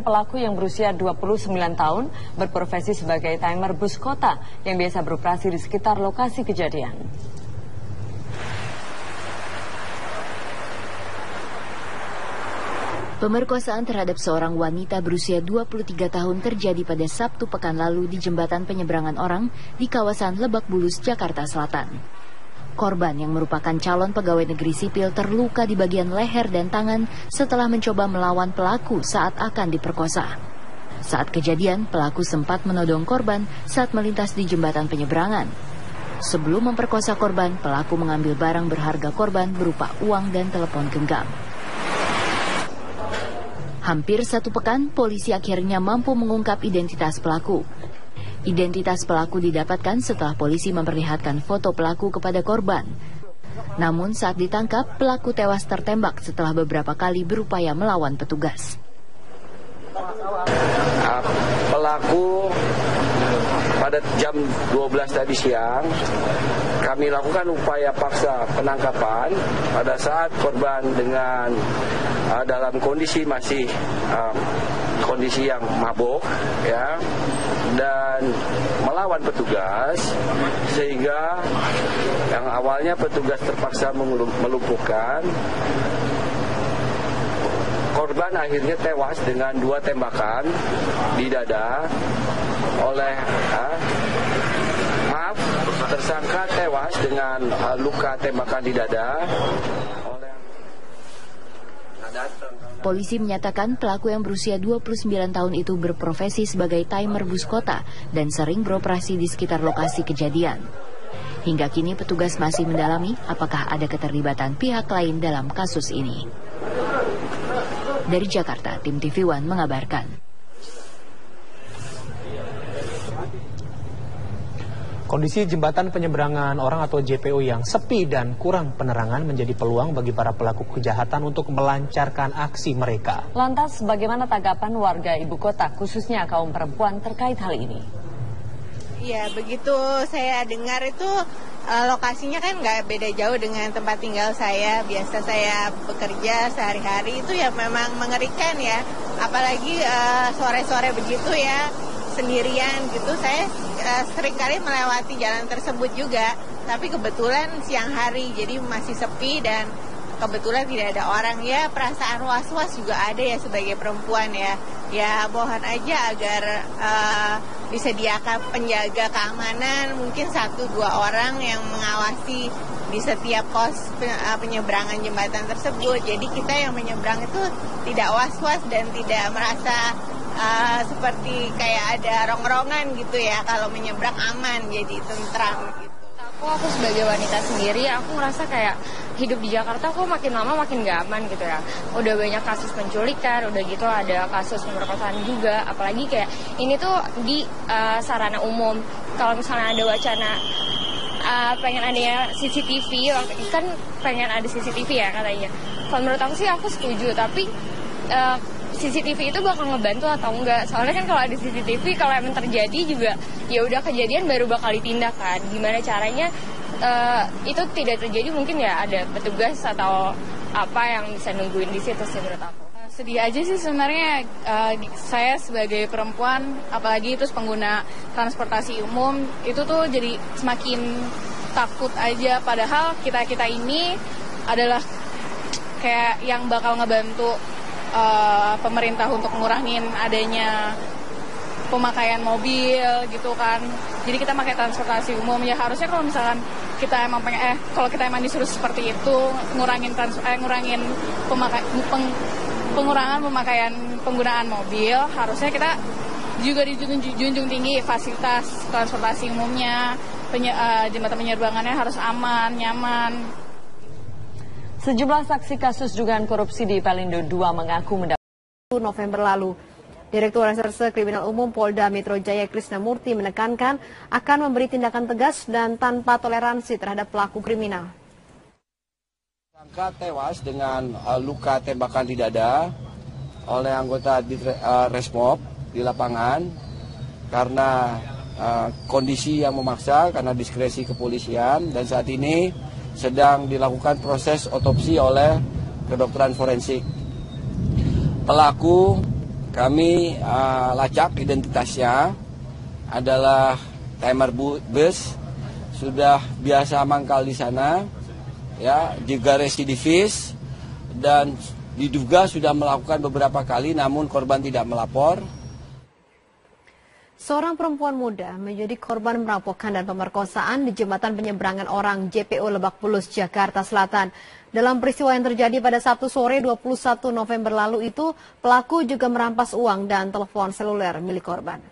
pelaku yang berusia 29 tahun berprofesi sebagai timer bus kota yang biasa beroperasi di sekitar lokasi kejadian. Pemerkosaan terhadap seorang wanita berusia 23 tahun terjadi pada Sabtu pekan lalu di jembatan penyeberangan orang di kawasan Lebak Bulus, Jakarta Selatan. Korban yang merupakan calon pegawai negeri sipil terluka di bagian leher dan tangan setelah mencoba melawan pelaku saat akan diperkosa. Saat kejadian, pelaku sempat menodong korban saat melintas di jembatan penyeberangan. Sebelum memperkosa korban, pelaku mengambil barang berharga korban berupa uang dan telepon genggam. Hampir 1 pekan, polisi akhirnya mampu mengungkap identitas pelaku. Identitas pelaku didapatkan setelah polisi memperlihatkan foto pelaku kepada korban. Namun saat ditangkap, pelaku tewas tertembak setelah beberapa kali berupaya melawan petugas. Pelaku pada jam 12 tadi siang, kami lakukan upaya paksa penangkapan pada saat korban dengan dalam kondisi masih kondisi yang mabuk, ya, dan melawan petugas, sehingga yang awalnya petugas terpaksa melumpuhkan. Korban akhirnya tewas dengan 2 tembakan di dada oleh tersangka tewas dengan luka tembakan di dada. Polisi menyatakan pelaku yang berusia 29 tahun itu berprofesi sebagai timer bus kota dan sering beroperasi di sekitar lokasi kejadian. Hingga kini petugas masih mendalami apakah ada keterlibatan pihak lain dalam kasus ini. Dari Jakarta, tim TV One mengabarkan. Kondisi jembatan penyeberangan orang atau JPO yang sepi dan kurang penerangan menjadi peluang bagi para pelaku kejahatan untuk melancarkan aksi mereka. Lantas, bagaimana tanggapan warga ibu kota, khususnya kaum perempuan terkait hal ini? Ya, begitu saya dengar itu lokasinya kan nggak beda jauh dengan tempat tinggal saya. Biasa saya bekerja sehari-hari itu ya memang mengerikan ya. Apalagi sore-sore begitu ya, sendirian gitu. Saya seringkali melewati jalan tersebut juga. Tapi kebetulan siang hari jadi masih sepi dan kebetulan tidak ada orang. Ya perasaan was-was juga ada ya sebagai perempuan ya. Ya mohon aja agar disediakan penjaga keamanan, mungkin 1-2 orang yang mengawasi di setiap pos penyeberangan jembatan tersebut. Jadi kita yang menyeberang itu tidak was-was dan tidak merasa seperti kayak ada rongrongan gitu ya. Kalau menyeberang aman, jadi tentram gitu. Aku sebagai wanita sendiri, aku ngerasa kayak hidup di Jakarta kok makin lama makin gak aman gitu ya. Udah banyak kasus penculikan, udah gitu ada kasus pemerkosaan juga. Apalagi kayak ini tuh di sarana umum. Kalau misalnya ada wacana pengen adanya CCTV, kan pengen ada CCTV ya katanya. Kalau menurut aku sih aku setuju, tapi CCTV itu bakal ngebantu atau enggak? Soalnya kan kalau ada CCTV, kalau emang terjadi juga ya udah kejadian baru bakal ditindak kan. Gimana caranya itu tidak terjadi? Mungkin ya ada petugas atau apa yang bisa nungguin di situ sih menurut aku. Sedih aja sih sebenarnya, saya sebagai perempuan, apalagi terus pengguna transportasi umum, itu tuh jadi semakin takut aja. Padahal kita ini adalah kayak yang bakal ngebantu pemerintah untuk ngurangin adanya pemakaian mobil gitu kan. Jadi kita pakai transportasi umum ya, harusnya kalau misalkan kita emang pengen kalau kita emang disuruh seperti itu pengurangan pemakaian penggunaan mobil, harusnya kita juga dijunjung tinggi fasilitas transportasi umumnya, jembatan penyeberangannya harus aman, nyaman. Sejumlah saksi kasus dugaan korupsi di Pelindo II mengaku mendapat November lalu. Direktur Reserse Kriminal Umum Polda Metro Jaya Krisnamurti menekankan akan memberi tindakan tegas dan tanpa toleransi terhadap pelaku kriminal. Tersangka tewas dengan luka tembakan di dada oleh anggota Resmob di lapangan karena kondisi yang memaksa, karena diskresi kepolisian, dan saat ini sedang dilakukan proses otopsi oleh kedokteran forensik. Pelaku kami lacak identitasnya adalah timer bus, sudah biasa mangkal di sana, ya, juga residivis dan diduga sudah melakukan beberapa kali, namun korban tidak melapor. Seorang perempuan muda menjadi korban perampokan dan pemerkosaan di jembatan penyeberangan orang JPO Lebak Bulus, Jakarta Selatan. Dalam peristiwa yang terjadi pada Sabtu sore 21 November lalu itu, pelaku juga merampas uang dan telepon seluler milik korban.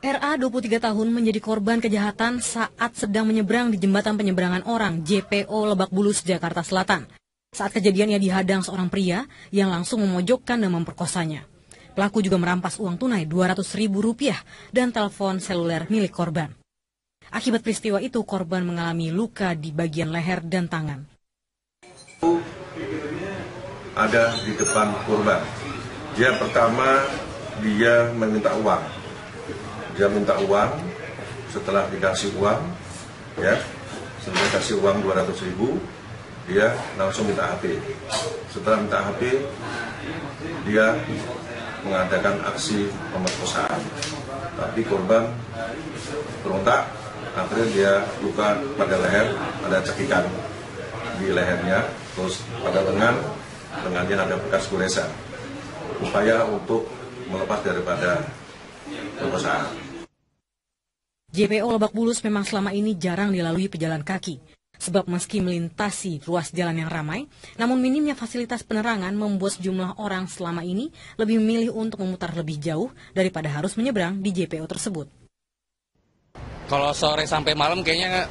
RA 23 tahun menjadi korban kejahatan saat sedang menyeberang di jembatan penyeberangan orang JPO Lebak Bulus, Jakarta Selatan. Saat kejadian ia dihadang seorang pria yang langsung memojokkan dan memperkosanya. Pelaku juga merampas uang tunai Rp200.000 dan telepon seluler milik korban. Akibat peristiwa itu, korban mengalami luka di bagian leher dan tangan. Ada di depan korban. Dia pertama, dia meminta uang. Dia minta uang, setelah dikasih uang, ya, setelah dikasih uang 200.000, dia langsung minta HP. Setelah minta HP, dia mengadakan aksi pemerkosaan. Tapi korban berontak, akhirnya dia luka pada leher, ada cekikan di lehernya, terus pada lengannya ada bekas goresan. Upaya untuk melepas daripada pemerkosaan. JPO Lebak Bulus memang selama ini jarang dilalui pejalan kaki. Sebab meski melintasi ruas jalan yang ramai, namun minimnya fasilitas penerangan membuat sejumlah orang selama ini lebih memilih untuk memutar lebih jauh daripada harus menyeberang di JPO tersebut. Kalau sore sampai malam kayaknya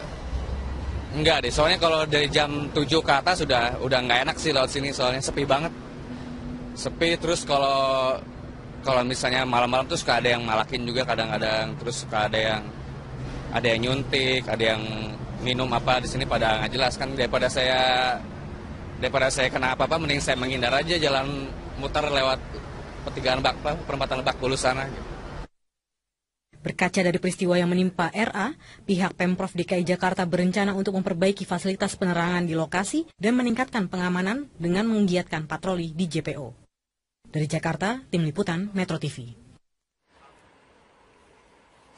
enggak deh, soalnya kalau dari jam 7 ke atas udah nggak enak sih lewat sini, soalnya sepi banget. Sepi, terus kalau misalnya malam-malam tuh suka ada yang malakin juga kadang-kadang, terus suka ada yang nyuntik, ada yang minum apa di sini pada nggak jelas kan. Daripada saya kena apa-apa, mending saya menghindar aja jalan mutar lewat perempatan Lebak Bulus sana. Berkaca dari peristiwa yang menimpa RA, pihak Pemprov DKI Jakarta berencana untuk memperbaiki fasilitas penerangan di lokasi dan meningkatkan pengamanan dengan menggiatkan patroli di JPO. Dari Jakarta, Tim Liputan Metro TV.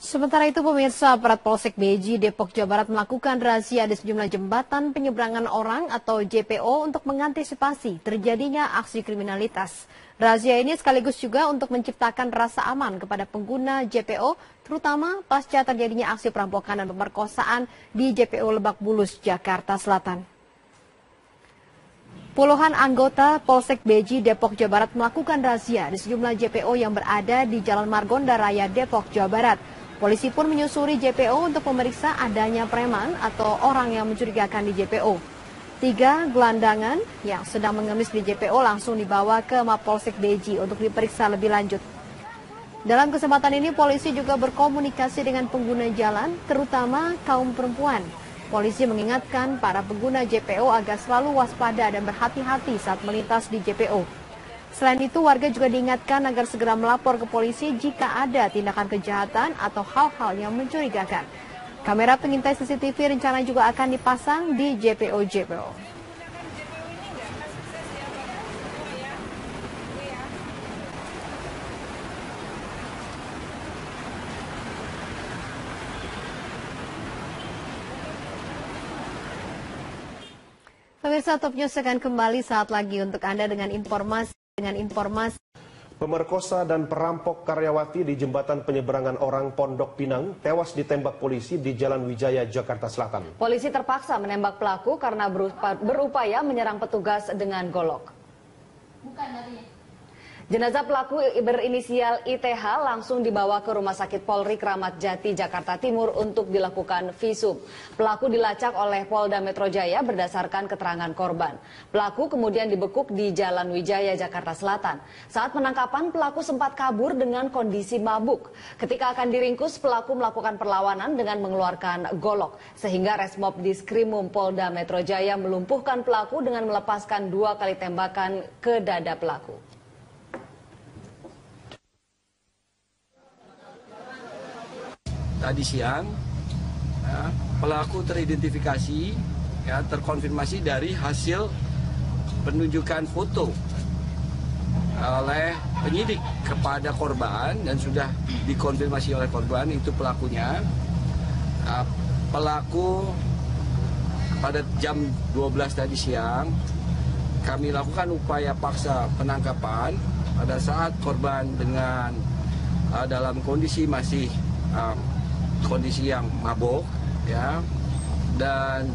Sementara itu, pemirsa, aparat Polsek Beji, Depok, Jawa Barat melakukan razia di sejumlah jembatan penyeberangan orang atau JPO untuk mengantisipasi terjadinya aksi kriminalitas. Razia ini sekaligus juga untuk menciptakan rasa aman kepada pengguna JPO, terutama pasca terjadinya aksi perampokan dan pemerkosaan di JPO Lebak Bulus, Jakarta Selatan. Puluhan anggota Polsek Beji, Depok, Jawa Barat melakukan razia di sejumlah JPO yang berada di Jalan Margonda Raya, Depok, Jawa Barat. Polisi pun menyusuri JPO untuk memeriksa adanya preman atau orang yang mencurigakan di JPO. 3 gelandangan yang sedang mengemis di JPO langsung dibawa ke Mapolsek Beji untuk diperiksa lebih lanjut. Dalam kesempatan ini, polisi juga berkomunikasi dengan pengguna jalan, terutama kaum perempuan. Polisi mengingatkan para pengguna JPO agar selalu waspada dan berhati-hati saat melintas di JPO. Selain itu, warga juga diingatkan agar segera melapor ke polisi jika ada tindakan kejahatan atau hal-hal yang mencurigakan. Kamera pengintai CCTV rencana juga akan dipasang di JPO-JPO. Pemirsa, Top News akan kembali saat lagi untuk Anda dengan informasi. Pemerkosa dan perampok karyawati di jembatan penyeberangan orang Pondok Pinang tewas ditembak polisi di Jalan Wijaya, Jakarta Selatan. Polisi terpaksa menembak pelaku karena berupaya menyerang petugas dengan golok. Jenazah pelaku berinisial ITH langsung dibawa ke Rumah Sakit Polri Kramat Jati, Jakarta Timur untuk dilakukan visum. Pelaku dilacak oleh Polda Metro Jaya berdasarkan keterangan korban. Pelaku kemudian dibekuk di Jalan Wijaya, Jakarta Selatan. Saat penangkapan, pelaku sempat kabur dengan kondisi mabuk. Ketika akan diringkus, pelaku melakukan perlawanan dengan mengeluarkan golok. Sehingga Resmob Diskrimum Polda Metro Jaya melumpuhkan pelaku dengan melepaskan 2 kali tembakan ke dada pelaku. Tadi siang, ya, pelaku teridentifikasi, ya, terkonfirmasi dari hasil penunjukan foto oleh penyidik kepada korban dan sudah dikonfirmasi oleh korban itu pelakunya. Pelaku pada jam 12 tadi siang kami lakukan upaya paksa penangkapan pada saat korban dengan dalam kondisi masih kondisi yang mabuk ya, dan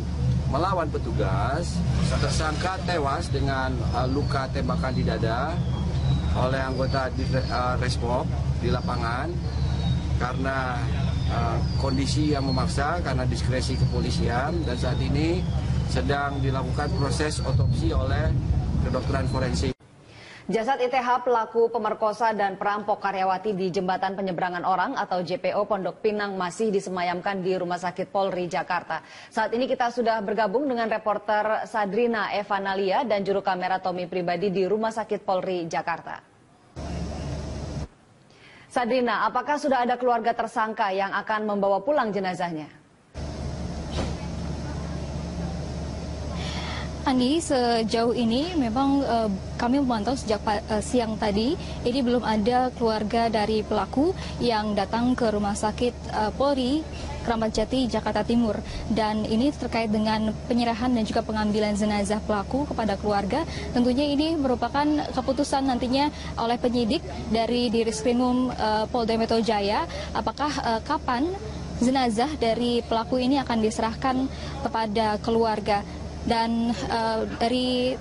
melawan petugas. Tersangka tewas dengan luka tembakan di dada oleh anggota Resmob di lapangan karena kondisi yang memaksa, karena diskresi kepolisian, dan saat ini sedang dilakukan proses otopsi oleh kedokteran forensik. Jasad ITH pelaku pemerkosa dan perampok karyawati di Jembatan Penyeberangan Orang atau JPO Pondok Pinang masih disemayamkan di Rumah Sakit Polri Jakarta. Saat ini kita sudah bergabung dengan reporter Sadrina Evanalia dan juru kamera Tommy Pribadi di Rumah Sakit Polri Jakarta. Sadrina, apakah sudah ada keluarga tersangka yang akan membawa pulang jenazahnya? Andi, sejauh ini memang kami memantau sejak siang tadi, ini belum ada keluarga dari pelaku yang datang ke Rumah Sakit Polri Kramat Jati, Jakarta Timur. Dan ini terkait dengan penyerahan dan juga pengambilan jenazah pelaku kepada keluarga. Tentunya ini merupakan keputusan nantinya oleh penyidik dari Direskrimum Polda Metro Jaya, apakah kapan jenazah dari pelaku ini akan diserahkan kepada keluarga. Dan dari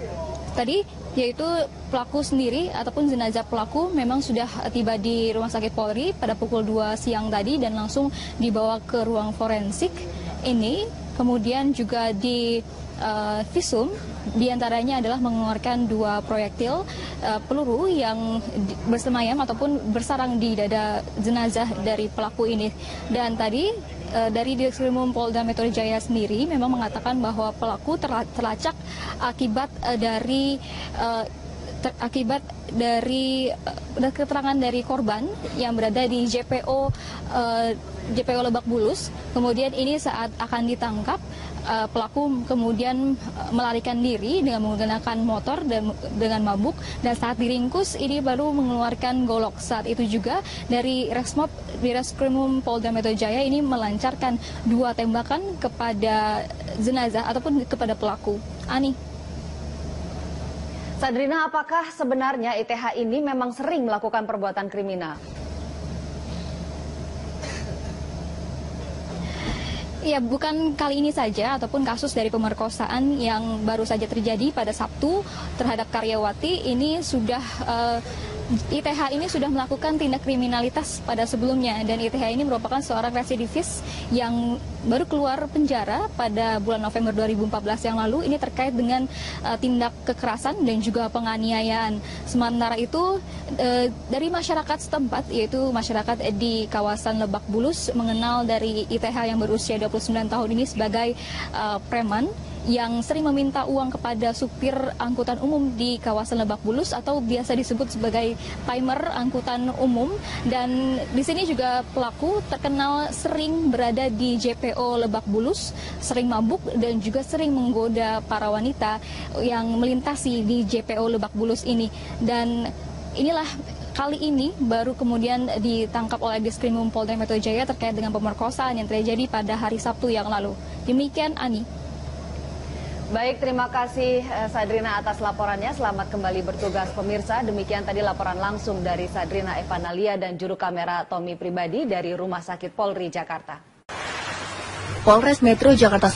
tadi yaitu pelaku sendiri ataupun jenazah pelaku memang sudah tiba di Rumah Sakit Polri pada pukul 2 siang tadi dan langsung dibawa ke ruang forensik ini. Kemudian juga di visum diantaranya adalah mengeluarkan 2 proyektil peluru yang bersemayam ataupun bersarang di dada jenazah dari pelaku ini. Dan tadi dari Direskrimum Polda Metro Jaya sendiri memang mengatakan bahwa pelaku terlacak akibat dari keterangan dari korban yang berada di JPO Lebak Bulus. Kemudian ini saat akan ditangkap, pelaku kemudian melarikan diri dengan menggunakan motor dan dengan mabuk, dan saat diringkus ini baru mengeluarkan golok. Saat itu juga dari Resmob Direskrimum Polda Metro Jaya ini melancarkan 2 tembakan kepada jenazah ataupun kepada pelaku. Ani. Sadrina, apakah sebenarnya ITH ini memang sering melakukan perbuatan kriminal? Ya, bukan kali ini saja ataupun kasus dari pemerkosaan yang baru saja terjadi pada Sabtu terhadap karyawati ini sudah ITH ini sudah melakukan tindak kriminalitas pada sebelumnya, dan ITH ini merupakan seorang residivis yang baru keluar penjara pada bulan November 2014 yang lalu. Ini terkait dengan tindak kekerasan dan juga penganiayaan. Sementara itu dari masyarakat setempat, yaitu masyarakat di kawasan Lebak Bulus, mengenal dari ITH yang berusia 29 tahun ini sebagai preman yang sering meminta uang kepada supir angkutan umum di kawasan Lebak Bulus atau biasa disebut sebagai timer angkutan umum. Dan di sini juga pelaku terkenal sering berada di JPO Lebak Bulus, sering mabuk dan juga sering menggoda para wanita yang melintasi di JPO Lebak Bulus ini. Dan inilah kali ini baru kemudian ditangkap oleh Direskrimum Polda Metro Jaya terkait dengan pemerkosaan yang terjadi pada hari Sabtu yang lalu. Demikian, Ani. Baik, terima kasih Sadrina atas laporannya. Selamat kembali bertugas pemirsa. Demikian tadi laporan langsung dari Sadrina Evanalia dan juru kamera Tommy Pribadi dari Rumah Sakit Polri Jakarta. Polres Metro Jakarta